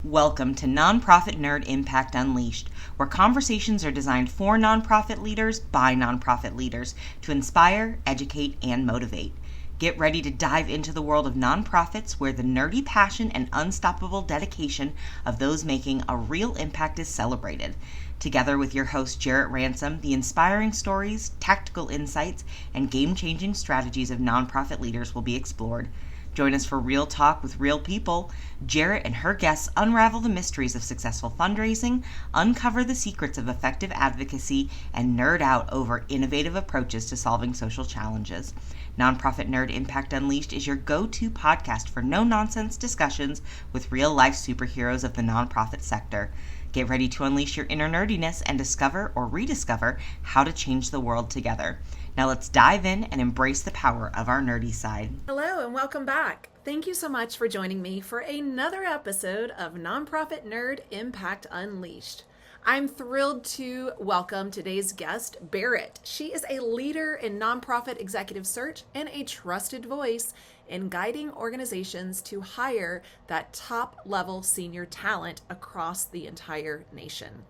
Welcome to Nonprofit Nerd Impact Unleashed, where conversations are designed for nonprofit leaders by nonprofit leaders to inspire, educate, and motivate. Get ready to dive into the world of nonprofits where the nerdy passion and unstoppable dedication of those making a real impact is celebrated. Together with your host, Jarrett Ransom, the inspiring stories, tactical insights, and game-changing strategies of nonprofit leaders will be explored. Join us for real talk with real people. Jarrett and her guests unravel the mysteries of successful fundraising, uncover the secrets of effective advocacy, and nerd out over innovative approaches to solving social challenges. Nonprofit Nerd Impact Unleashed is your go-to podcast for no-nonsense discussions with real-life superheroes of the nonprofit sector. Get ready to unleash your inner nerdiness and discover or rediscover how to change the world together. Now let's dive in and embrace the power of our nerdy side. Hello and welcome back. Thank you so much for joining me for another episode of Nonprofit Nerd Impact Unleashed. I'm thrilled to welcome today's guest, Barrett. She is a leader in nonprofit executive search and a trusted voice in guiding organizations to hire that top-level senior talent across the entire nation.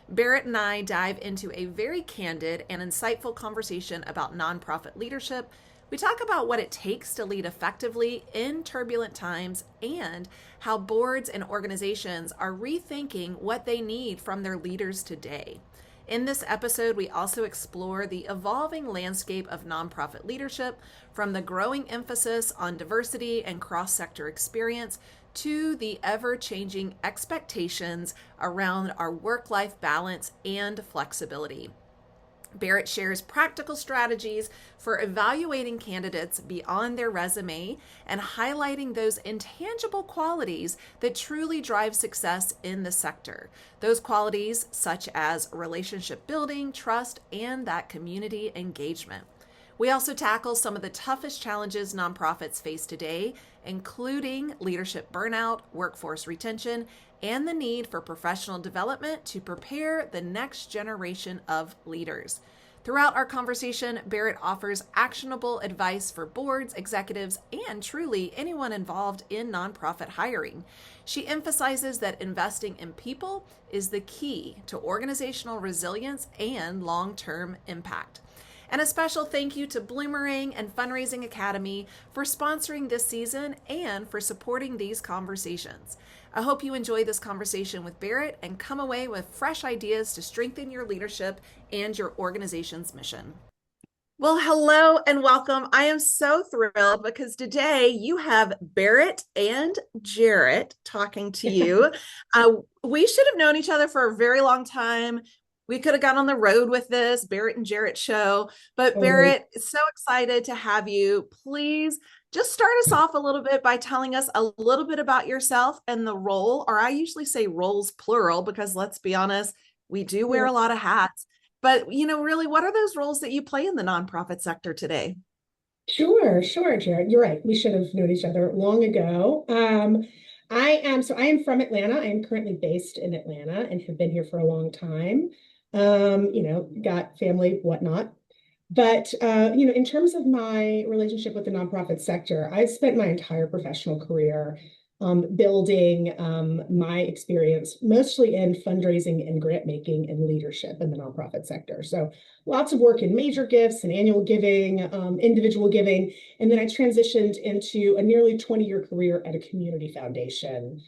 Barrett and I dive into a very candid and insightful conversation about nonprofit leadership. We talk about what it takes to lead effectively in turbulent times and how boards and organizations are rethinking what they need from their leaders today. In this episode, we also explore the evolving landscape of nonprofit leadership, from the growing emphasis on diversity and cross-sector experience to the ever-changing expectations around our work-life balance and flexibility. Barrett shares practical strategies for evaluating candidates beyond their resume and highlighting those intangible qualities that truly drive success in the sector. Those qualities such as relationship building, trust, and that community engagement. We also tackle some of the toughest challenges nonprofits face today, including leadership burnout, workforce retention, and the need for professional development to prepare the next generation of leaders. Throughout our conversation, Barrett offers actionable advice for boards, executives, and truly anyone involved in nonprofit hiring. She emphasizes that investing in people is the key to organizational resilience and long-term impact. And a special thank you to Bloomerang and Fundraising Academy for sponsoring this season and for supporting these conversations. I hope you enjoy this conversation with Barrett and come away with fresh ideas to strengthen your leadership and your organization's mission. Well, hello and welcome. I am so thrilled because today you have Barrett and Jarrett talking to you. We should have known each other for a very long time. We could have gone on the road with this Barrett and Jarrett show, but Barrett, so excited to have you. Please just start us off a little bit by telling us a little bit about yourself and the role, or I usually say roles plural, because let's be honest, we do wear a lot of hats, but really, what are those roles that you play in the nonprofit sector today? Sure, Jared. You're right. We should have known each other long ago. I am from Atlanta. I am currently based in Atlanta and have been here for a long time. Got family, whatnot. But, in terms of my relationship with the nonprofit sector, I've spent my entire professional career building my experience mostly in fundraising and grant making and leadership in the nonprofit sector. So lots of work in major gifts and annual giving, individual giving. And then I transitioned into a nearly 20-year career at a community foundation,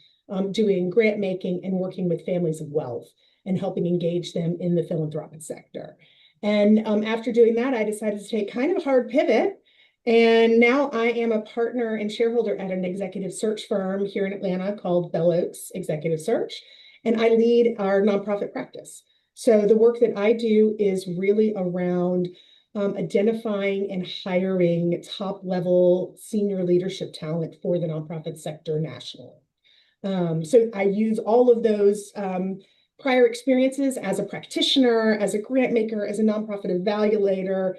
doing grant making and working with families of wealth and helping engage them in the philanthropic sector. And after doing that, I decided to take kind of a hard pivot. And now I am a partner and shareholder at an executive search firm here in Atlanta called Bell Oaks Executive Search. And I lead our nonprofit practice. So the work that I do is really around identifying and hiring top-level senior leadership talent for the nonprofit sector nationally. So I use all of those prior experiences as a practitioner, as a grant maker, as a nonprofit evaluator,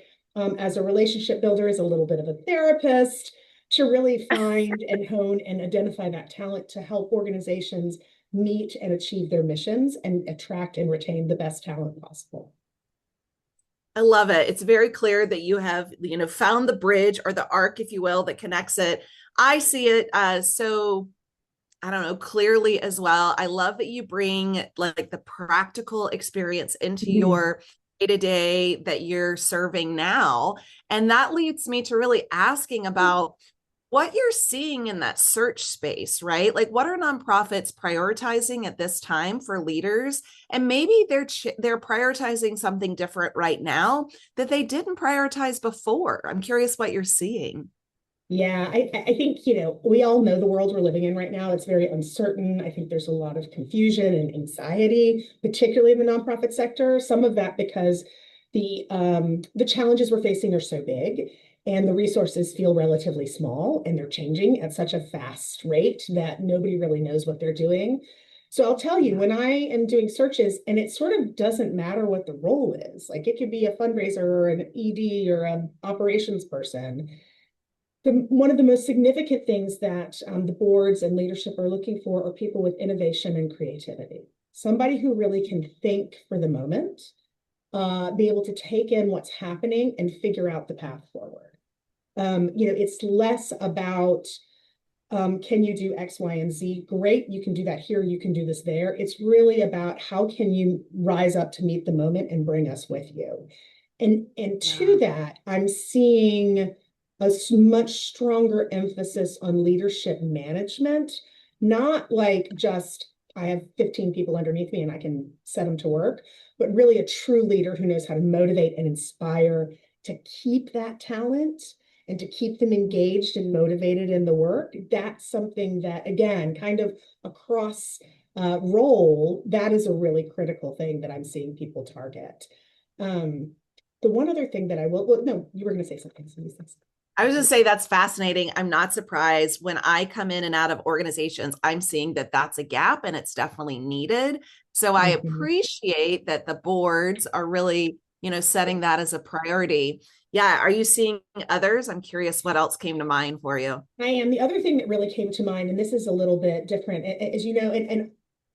as a relationship builder, as a little bit of a therapist, to really find and hone and identify that talent to help organizations meet and achieve their missions and attract and retain the best talent possible. I love it. It's very clear that you have, found the bridge or the arc, if you will, that connects it. I see it as so I don't know, clearly as well. I love that you bring like the practical experience into Mhm. your day-to-day that you're serving now. And that leads me to really asking about what you're seeing in that search space, right? Like what are nonprofits prioritizing at this time for leaders? And maybe they're prioritizing something different right now that they didn't prioritize before. I'm curious what you're seeing. Yeah, I think, we all know the world we're living in right now. It's very uncertain. I think there's a lot of confusion and anxiety, particularly in the nonprofit sector. Some of that because the challenges we're facing are so big and the resources feel relatively small and they're changing at such a fast rate that nobody really knows what they're doing. So I'll tell you, Yeah. when I am doing searches, and it sort of doesn't matter what the role is, like it could be a fundraiser or an ED or an operations person, one of the most significant things that the boards and leadership are looking for are people with innovation and creativity. Somebody who really can think for the moment, be able to take in what's happening and figure out the path forward. It's less about can you do X, Y, and Z? Great, you can do that here, you can do this there. It's really about how can you rise up to meet the moment and bring us with you. And to Yeah. that, I'm seeing a much stronger emphasis on leadership management, not like just I have 15 people underneath me and I can set them to work, but really a true leader who knows how to motivate and inspire to keep that talent and to keep them engaged and motivated in the work. That's something that, again, kind of across role, that is a really critical thing that I'm seeing people target. Um, the one other thing that I will, well, no, you were going to say something. I was just say that's fascinating. I'm not surprised when I come in and out of organizations, I'm seeing that that's a gap and it's definitely needed. So I Mhm. appreciate that the boards are really, setting that as a priority. Yeah. Are you seeing others? I'm curious what else came to mind for you. I am. The other thing that really came to mind, and this is a little bit different, as you know, and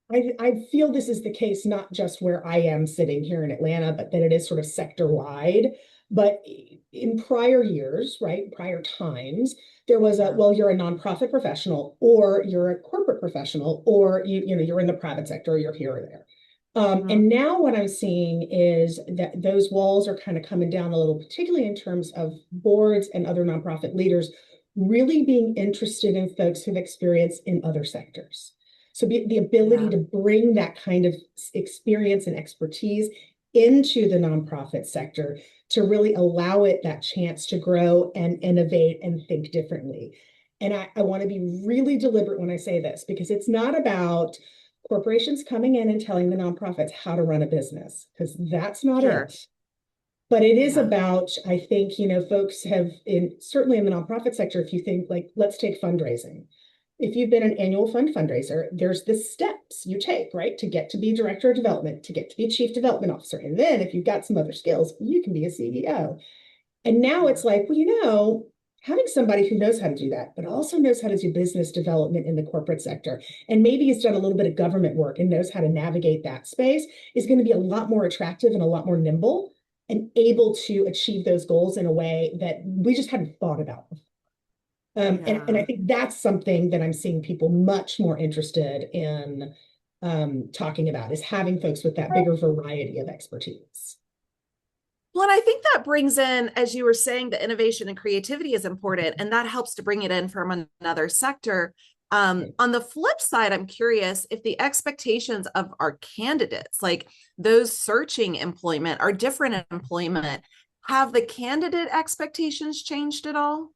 I feel this is the case not just where I am sitting here in Atlanta, but that it is sort of sector wide. But in prior years, right, prior times, there was a, Yeah. well, you're a nonprofit professional, or you're a corporate professional, or you're in the private sector, or you're here or there. Mhm. And now what I'm seeing is that those walls are kind of coming down a little, particularly in terms of boards and other nonprofit leaders really being interested in folks who've experienced in other sectors. So the ability Yeah. to bring that kind of experience and expertise into the nonprofit sector to really allow it that chance to grow and innovate and think differently. And I want to be really deliberate when I say this, because it's not about corporations coming in and telling the nonprofits how to run a business, because that's not Sure. it. But it is Yeah. about, I think, folks have certainly in the nonprofit sector, if you think like, let's take fundraising. If you've been an annual fundraiser, there's the steps you take, right? To get to be director of development, to get to be a chief development officer. And then if you've got some other skills, you can be a CEO. And now Yeah. it's like, well, having somebody who knows how to do that, but also knows how to do business development in the corporate sector, and maybe has done a little bit of government work and knows how to navigate that space is going to be a lot more attractive and a lot more nimble and able to achieve those goals in a way that we just hadn't thought about. And I Yeah. think that's something that I'm seeing people much more interested in talking about is having folks with that bigger variety of expertise. Well, and I think that brings in, as you were saying, the innovation and creativity is important, and that helps to bring it in from another sector. On the flip side, I'm curious if the expectations of our candidates, like those searching employment, are different in employment. Have the candidate expectations changed at all?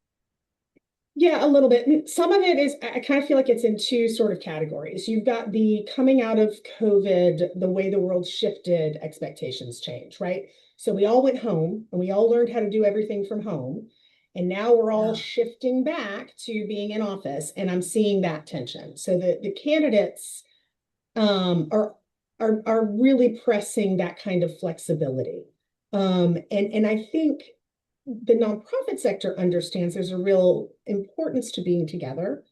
Yeah, a little bit. Some of it is, I kind of feel like it's in two sort of categories. You've got the coming out of COVID, the way the world shifted, expectations change, right? So we all went home and we all learned how to do everything from home. And now we're all Yeah. shifting back to being in office, and I'm seeing that tension. So the candidates are really pressing that kind of flexibility. And I think the nonprofit sector understands there's a real importance to being together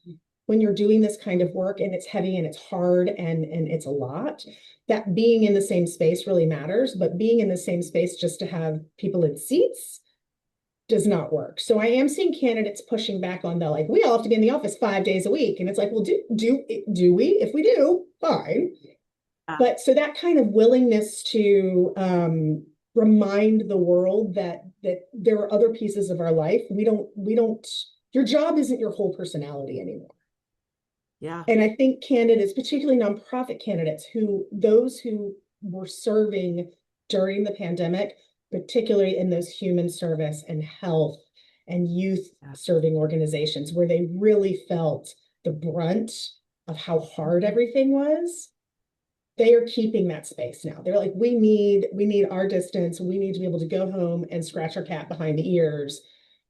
when you're doing this kind of work, and it's heavy and it's hard and it's a lot. That being in the same space really matters, but being in the same space just to have people in seats does not work. So I am seeing candidates pushing back on the, like, we all have to be in the office 5 days a week. And it's like, well, do we? If we do, fine. But so that kind of willingness to remind the world that there are other pieces of our life. We don't, your job isn't your whole personality anymore. Yeah. And I think candidates, particularly nonprofit candidates, those who were serving during the pandemic, particularly in those human service and health and youth serving organizations, where they really felt the brunt of how hard everything was, they are keeping that space now. They're like, we need our distance. We need to be able to go home and scratch our cat behind the ears,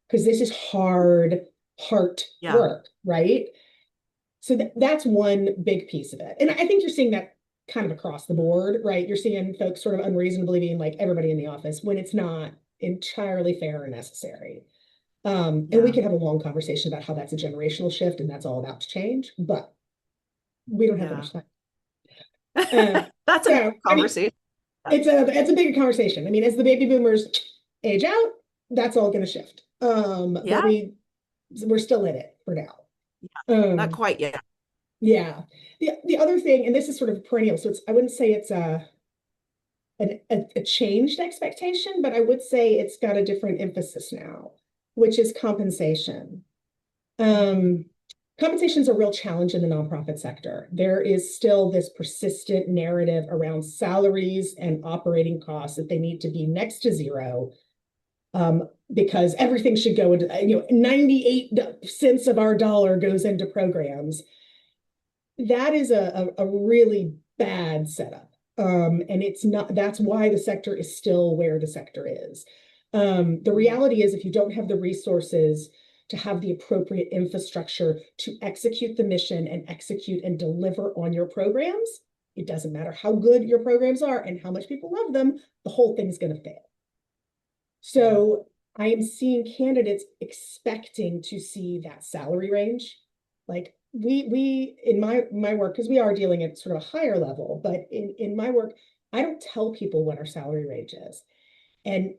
because this is hard heart work, right? So that's one big piece of it. And I think you're seeing that kind of across the board, right? You're seeing folks sort of unreasonably being like, everybody in the office, when it's not entirely fair or necessary. And we could have a long conversation about how that's a generational shift and that's all about to change, but we don't have that much time. That's a conversation. I mean, it's a bigger conversation. I mean, as the baby boomers age out, that's all going to shift. But we're still in it for now. Not quite yet. Yeah. The other thing, and this is sort of perennial, so I wouldn't say it's a changed expectation, but I would say it's got a different emphasis now, which is compensation. Compensation is a real challenge in the nonprofit sector. There is still this persistent narrative around salaries and operating costs that they need to be next to zero, because everything should go into, 98 cents of our dollar goes into programs. That is a really bad setup. And it's not, that's why the sector is still where the sector is. The reality is, if you don't have the resources to have the appropriate infrastructure to execute the mission and execute and deliver on your programs, it doesn't matter how good your programs are and how much people love them, the whole thing's going to fail. So I am seeing candidates expecting to see that salary range. Like we in my work, because we are dealing at sort of a higher level, but in my work, I don't tell people what our salary range is. And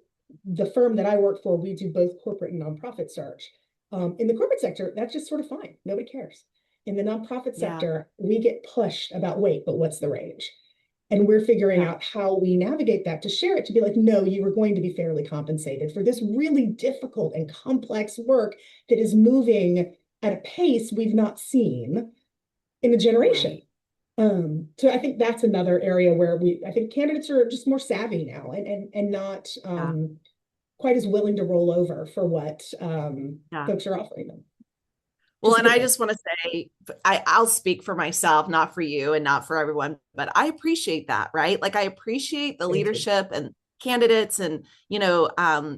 the firm that I work for, we do both corporate and nonprofit search. In the corporate sector, that's just sort of fine. Nobody cares. In the nonprofit sector, we get pushed about, wait, but what's the range? And we're figuring out how we navigate that to share it, to be like, no, you are going to be fairly compensated for this really difficult and complex work that is moving at a pace we've not seen in a generation. So I think that's another area where I think candidates are just more savvy now and not quite as willing to roll over for what folks are offering them. Well, and I just want to say, I'll speak for myself, not for you and not for everyone, but I appreciate that, right? Like I appreciate the leadership and candidates and,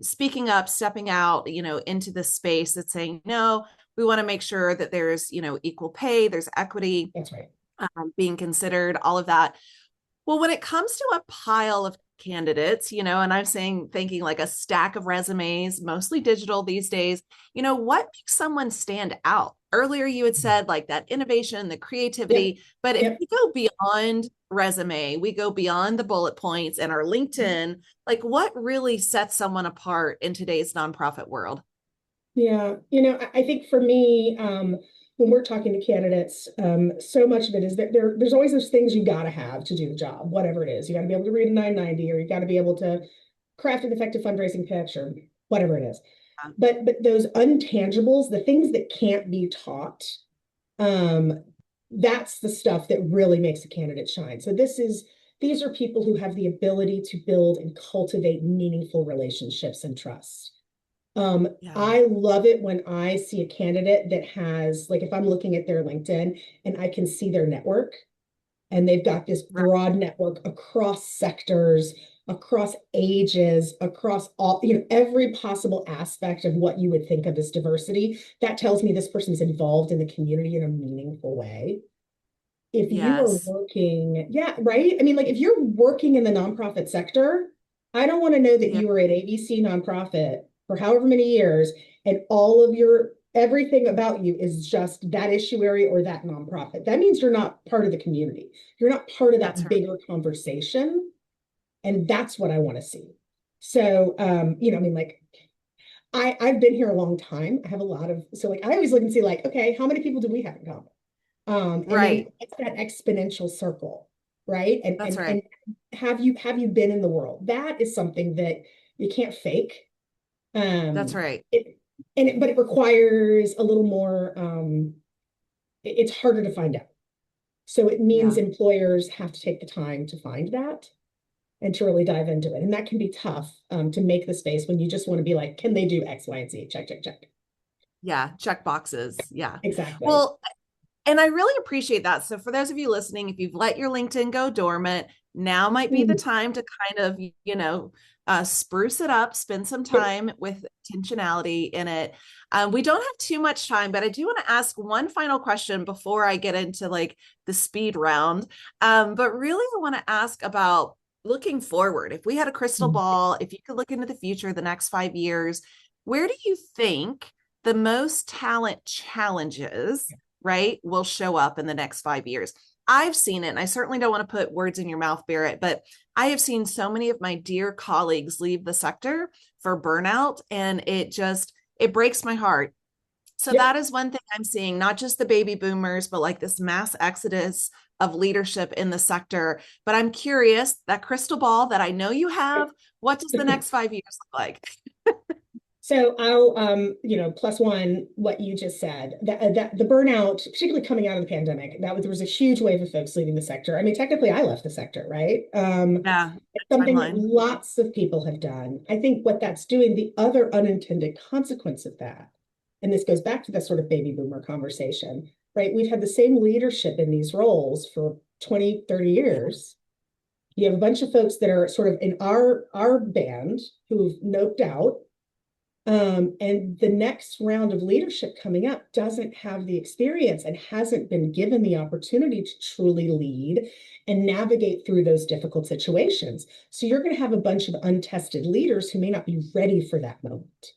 speaking up, stepping out, into the space that's saying, no, we want to make sure that there's, equal pay, there's equity. That's right. Being considered, all of that. Well, when it comes to a pile of candidates, and I'm thinking like a stack of resumes, mostly digital these days, what makes someone stand out? Earlier, you had said like that innovation, the creativity, but if we go beyond resume, we go beyond the bullet points and our LinkedIn, like what really sets someone apart in today's nonprofit world? Yeah, I think for me, when we're talking to candidates, so much of it is that there's always those things you got to have to do the job, whatever it is. You got to be able to read a 990, or you got to be able to craft an effective fundraising pitch, or whatever it is. But those untangibles, the things that can't be taught, that's the stuff that really makes a candidate shine. So these are people who have the ability to build and cultivate meaningful relationships and trust. I love it when I see a candidate that has, like, if I'm looking at their LinkedIn and I can see their network, and they've got this broad network across sectors, across ages, across all, every possible aspect of what you would think of as diversity. That tells me this person's involved in the community in a meaningful way. If you are working, right? I mean, like if you're working in the nonprofit sector, I don't want to know that you were at ABC nonprofit for however many years, and all of everything about you is just that исsuary or that nonprofit. That means you're not part of the community. You're not part of that bigger conversation. And that's what I want to see. So, I mean, like, I've been here a long time. I have a lot of, so like I always look and see like, okay, how many people do we have in common? And then Right. it's that exponential circle, right? And That's and right. and have you been in the world? That is something that you can't fake. That's Um, right. but it requires a little more. It's harder to find out. So it means Yeah. employers have to take the time to find that and to really dive into it. And that can be tough to make the space when you just want to be like, can they do X, Y, and Z? Check, check, check. Yeah. Check boxes. Yeah. Exactly. Well, and I really appreciate that. So for those of you listening, if you've let your LinkedIn go dormant, now might be the Mhm. time to kind of, spruce it up, spend some Yep. time with intentionality in it. We don't have too much time, but I do want to ask one final question before I get into like the speed round. But really, I want to ask about looking forward. If we had a crystal ball, if you could look into the future, the next 5 years, where do you think the most talent challenges, right, will show up in the next 5 years? I've seen it, and I certainly don't want to put words in your mouth, Barrett, but I have seen so many of my dear colleagues leave the sector for burnout, and it breaks my heart. So Yep. that is one thing I'm seeing, not just the baby boomers, but like this mass exodus of leadership in the sector. But I'm curious, that crystal ball that I know you have, what does the next 5 years look like? So I'll, plus one, what you just said, that the burnout, particularly coming out of the pandemic, there was a huge wave of folks leaving the sector. I mean, technically, I left the sector, right? Yeah, It's something that timeline. lots of people have done. I think what that's doing, the other unintended consequence of that, and this goes back to the sort of baby boomer conversation, right? We've had the same leadership in these roles for 20, 30 Yeah. years. You have a bunch of folks that are sort of in our band who've noped out, and the next round of leadership coming up doesn't have the experience and hasn't been given the opportunity to truly lead and navigate through those difficult situations. So you're going to have a bunch of untested leaders who may not be ready for that moment.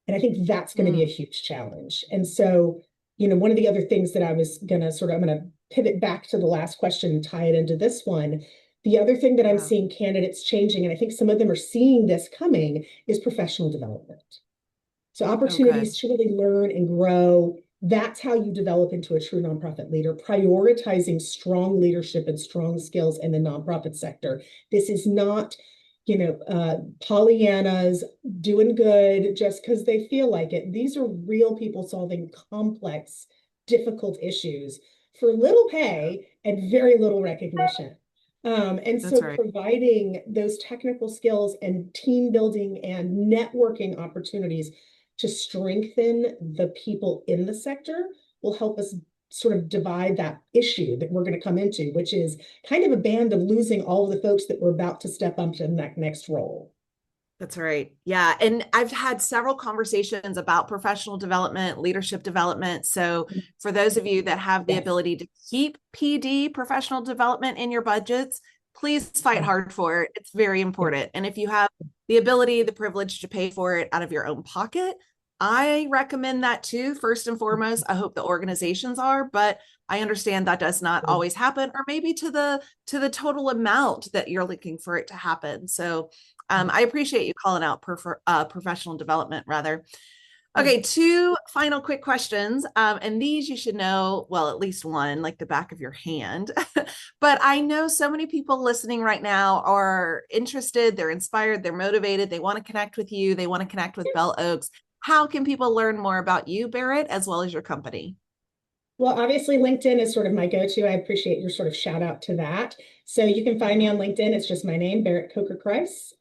And I think that's going to be a Mm, huge challenge. And so, one of the other things that I was going to I'm going to pivot back to the last question and tie it into this one. The other thing that I'm yeah. seeing candidates changing, and I think some of them are seeing this coming, is professional development. So Oh, good. opportunities to really learn and grow. That's how you develop into a true nonprofit leader, prioritizing strong leadership and strong skills in the nonprofit sector. This is not, Pollyannas doing good just because they feel like it. These are real people solving complex, difficult issues for little pay and very little recognition. And That's so right. providing those technical skills and team building and networking opportunities to strengthen the people in the sector will help us sort of divide that issue that we're going to come into, which is kind of a band of losing all of the folks that were about to step up to that next role. That's right. Yeah. And I've had several conversations about professional development, leadership development. So, for those of you that have the Yes. ability to keep PD, professional development, in your budgets, please fight hard for it. It's very Yeah. important. And if you have the ability, the privilege to pay for it out of your own pocket, I recommend that too. First and foremost, I hope the organizations are, but I understand that does not always happen, or maybe to the total amount that you're looking for it to happen. So I appreciate you calling out professional development rather. Yeah. Okay, two final quick questions. And these you should know, well, at least one, like the back of your hand. But I know so many people listening right now are interested, they're inspired, they're motivated, they want to connect with you, they want to connect with Bell Oaks. How can people learn more about you, Barrett, as well as your company? Well, obviously, LinkedIn is sort of my go-to. I appreciate your sort of shout out to that. So you can find me on LinkedIn. It's just my name, Barrett Krise.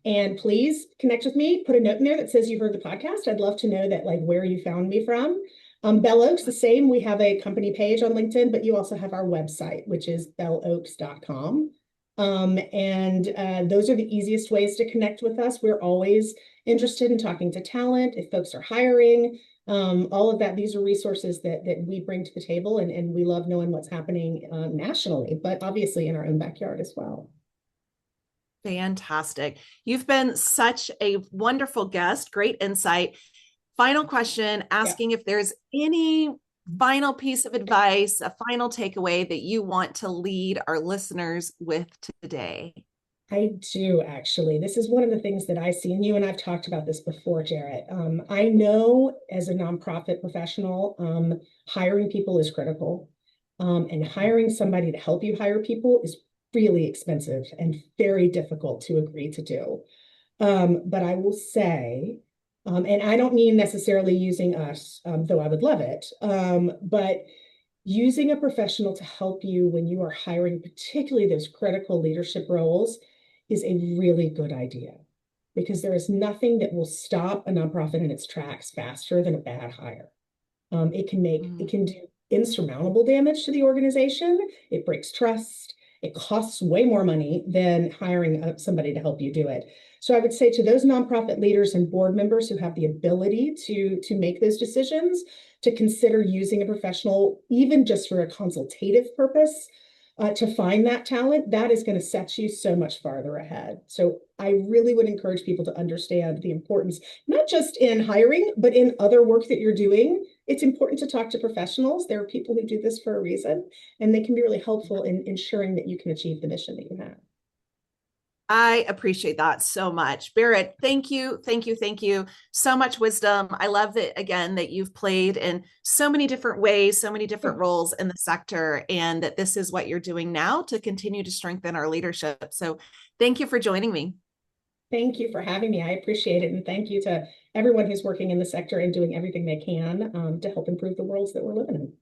And please connect with me. Put a note in there that says you heard the podcast. I'd love to know that, like, where you found me from. Bell Oaks, the same. We have a company page on LinkedIn, but you also have our website, which is belloaks.com. And those are the easiest ways to connect with us. We're always interested in talking to talent. If folks are hiring, all of that, these are resources that we bring to the table, and we love knowing what's happening nationally, but obviously in our own backyard as well. Fantastic. You've been such a wonderful guest, great insight. Final question, Yeah. asking if there's any final piece of advice, a final takeaway that you want to lead our listeners with today. I do actually. This is one of the things that I see, and you and I've talked about this before, Jarrett. I know as a nonprofit professional, hiring people is critical. And hiring somebody to help you hire people is really expensive and very difficult to agree to do. But I will say, and I don't mean necessarily using us, though I would love it, but using a professional to help you when you are hiring, particularly those critical leadership roles, is a really good idea because there is nothing that will stop a nonprofit in its tracks faster than a bad hire. It can do insurmountable damage to the organization. It breaks trust. It costs way more money than hiring somebody to help you do it. So I would say to those nonprofit leaders and board members who have the ability to make those decisions, to consider using a professional, even just for a consultative purpose, to find that talent, that is going to set you so much farther ahead. So I really would encourage people to understand the importance, not just in hiring, but in other work that you're doing. It's important to talk to professionals. There are people who do this for a reason, and they can be really helpful in ensuring that you can achieve the mission that you have. I appreciate that so much. Barrett, thank you, thank you, thank you. So much wisdom. I love that, again, that you've played in so many different ways, so many different roles in the sector, and that this is what you're doing now to continue to strengthen our leadership. So thank you for joining me. Thank you for having me. I appreciate it. And thank you to everyone who's working in the sector and doing everything they can to help improve the worlds that we're living in.